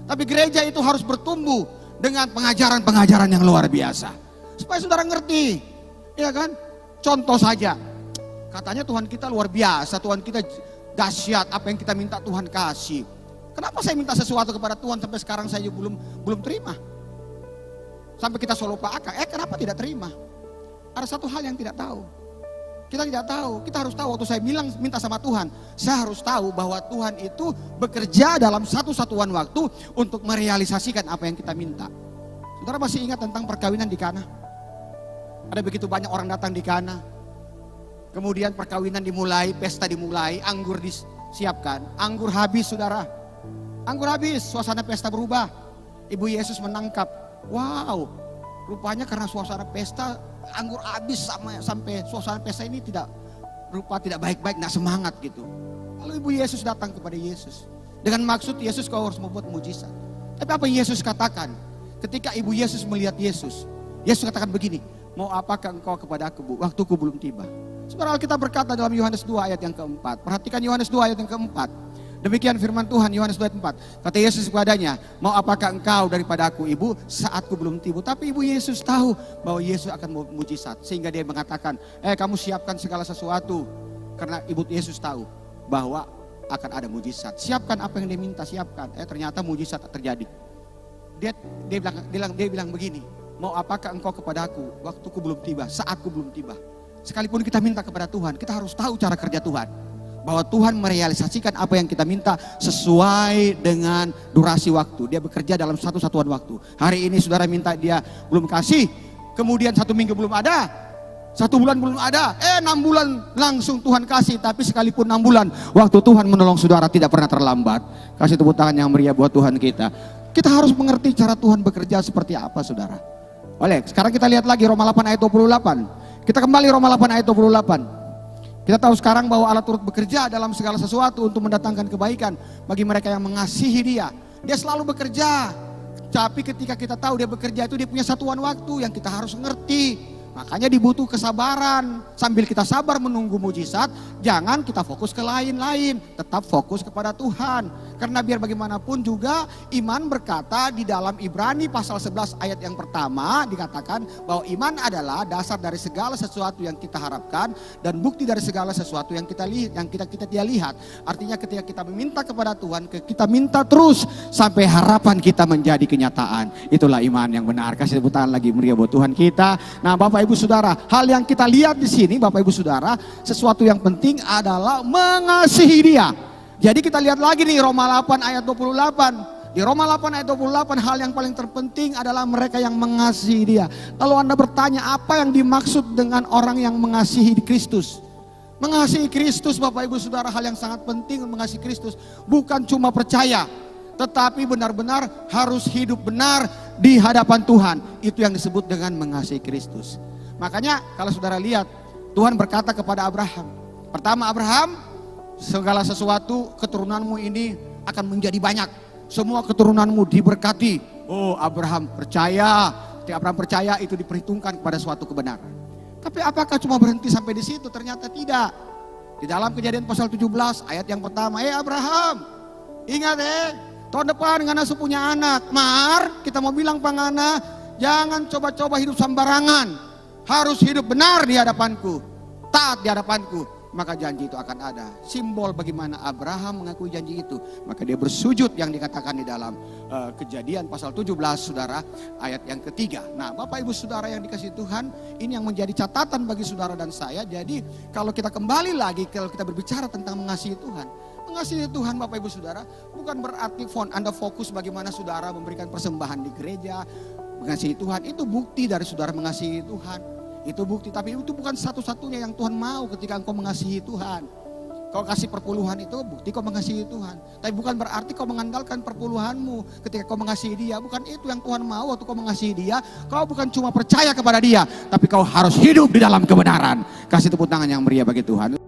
Tapi gereja itu harus bertumbuh dengan pengajaran-pengajaran yang luar biasa. Supaya saudara ngerti, ya kan? Contoh saja, katanya Tuhan kita luar biasa, Tuhan kita dahsyat, apa yang kita minta Tuhan kasih. Kenapa saya minta sesuatu kepada Tuhan sampai sekarang saya belum terima? Sampai kita solo Pak Aka, kenapa tidak terima? Ada satu hal yang tidak tahu. Kita tidak tahu, kita harus tahu waktu saya bilang minta sama Tuhan, saya harus tahu bahwa Tuhan itu bekerja dalam satu satuan waktu untuk merealisasikan apa yang kita minta. Saudara masih ingat tentang perkawinan di Kana? Ada begitu banyak orang datang di Kana. Kemudian perkawinan dimulai, pesta dimulai, anggur disiapkan, anggur habis saudara. Anggur habis, suasana pesta berubah. Ibu Yesus menangkap, wow, rupanya karena suasana pesta anggur habis sampai suasana pesta ini tidak baik-baik, tidak semangat gitu. Lalu Ibu Yesus datang kepada Yesus dengan maksud Yesus kau harus membuat mujizat. Tapi apa yang Yesus katakan? Ketika Ibu Yesus melihat Yesus katakan begini, mau apakah engkau kepada aku, Bu? Waktuku belum tiba. Sebenarnya Alkitab berkata dalam Yohanes 2 ayat yang keempat. Perhatikan Yohanes 2 ayat yang keempat. Demikian firman Tuhan, Yohanes 2 ayat 4. Kata Yesus kepadanya, mau apakah engkau daripada aku, Ibu? Saatku belum tiba. Tapi Ibu Yesus tahu bahwa Yesus akan mujizat. Sehingga dia mengatakan, kamu siapkan segala sesuatu. Karena Ibu Yesus tahu bahwa akan ada mujizat. Siapkan apa yang dia minta, siapkan. Ternyata mujizat terjadi. Dia bilang begini, mau apakah engkau kepada aku? Waktuku belum tiba, saatku belum tiba. Sekalipun kita minta kepada Tuhan, kita harus tahu cara kerja Tuhan. Bahwa Tuhan merealisasikan apa yang kita minta sesuai dengan durasi waktu. Dia bekerja dalam satu satuan waktu. Hari ini saudara minta dia belum kasih, kemudian 1 minggu belum ada, 1 bulan belum ada, 6 bulan langsung Tuhan kasih. Tapi sekalipun 6 bulan, waktu Tuhan menolong saudara tidak pernah terlambat. Kasih tepuk tangan yang meriah buat Tuhan kita. Kita harus mengerti cara Tuhan bekerja seperti apa saudara. Oleh, sekarang kita lihat lagi Roma 8 ayat 28. Kita kembali Roma 8 ayat 28. Kita tahu sekarang bahwa Allah turut bekerja dalam segala sesuatu untuk mendatangkan kebaikan bagi mereka yang mengasihi Dia. Dia selalu bekerja. Tapi ketika kita tahu Dia bekerja itu dia punya satuan waktu yang kita harus ngerti. Makanya dibutuh kesabaran. Sambil kita sabar menunggu mujizat, jangan kita fokus ke lain-lain. Tetap fokus kepada Tuhan. Karena biar bagaimanapun juga iman berkata di dalam Ibrani pasal 11 ayat yang pertama dikatakan bahwa iman adalah dasar dari segala sesuatu yang kita harapkan dan bukti dari segala sesuatu yang kita lihat. Artinya ketika kita meminta kepada Tuhan, kita minta terus sampai harapan kita menjadi kenyataan. Itulah iman yang benar. Kasih tepuk tangan lagi meriah buat Tuhan kita. Nah, Bapak Ibu Saudara, hal yang kita lihat di sini Bapak Ibu Saudara, sesuatu yang penting adalah mengasihi Dia. Jadi kita lihat lagi nih Roma 8 ayat 28. Di Roma 8 ayat 28 hal yang paling terpenting adalah mereka yang mengasihi Dia. Kalau Anda bertanya apa yang dimaksud dengan orang yang mengasihi Kristus? Mengasihi Kristus Bapak Ibu Saudara, hal yang sangat penting mengasihi Kristus. Bukan cuma percaya, tetapi benar-benar harus hidup benar di hadapan Tuhan. Itu yang disebut dengan mengasihi Kristus. Makanya kalau saudara lihat, Tuhan berkata kepada Abraham. Pertama, Abraham, segala sesuatu keturunanmu ini akan menjadi banyak. Semua keturunanmu diberkati. Oh, Abraham percaya. Ketika Abraham percaya itu diperhitungkan kepada suatu kebenaran. Tapi apakah cuma berhenti sampai di situ? Ternyata tidak. Di dalam Kejadian pasal 17 ayat yang pertama, Abraham, ingat tahun depan Ngana punya anak. Mar, kita mau bilang Pangana, jangan coba-coba hidup sembarangan. Harus hidup benar di hadapanku, taat di hadapanku, maka janji itu akan ada. Simbol bagaimana Abraham mengakui janji itu. Maka dia bersujud yang dikatakan di dalam Kejadian pasal 17 saudara, ayat yang ketiga. Nah Bapak Ibu Saudara yang dikasihi Tuhan, ini yang menjadi catatan bagi saudara dan saya. Jadi kalau kita kembali lagi, kalau kita berbicara tentang mengasihi Tuhan, mengasihi Tuhan Bapak Ibu Saudara bukan berarti Anda fokus bagaimana saudara memberikan persembahan di gereja. Mengasihi Tuhan itu bukti dari saudara mengasihi Tuhan. Itu bukti, tapi itu bukan satu-satunya yang Tuhan mau ketika engkau mengasihi Tuhan. Kau kasih perpuluhan itu bukti kau mengasihi Tuhan. Tapi bukan berarti kau mengandalkan perpuluhanmu ketika kau mengasihi Dia. Bukan itu yang Tuhan mau waktu kau mengasihi Dia. Kau bukan cuma percaya kepada Dia, tapi kau harus hidup di dalam kebenaran. Kasih tepuk tangan yang meriah bagi Tuhan.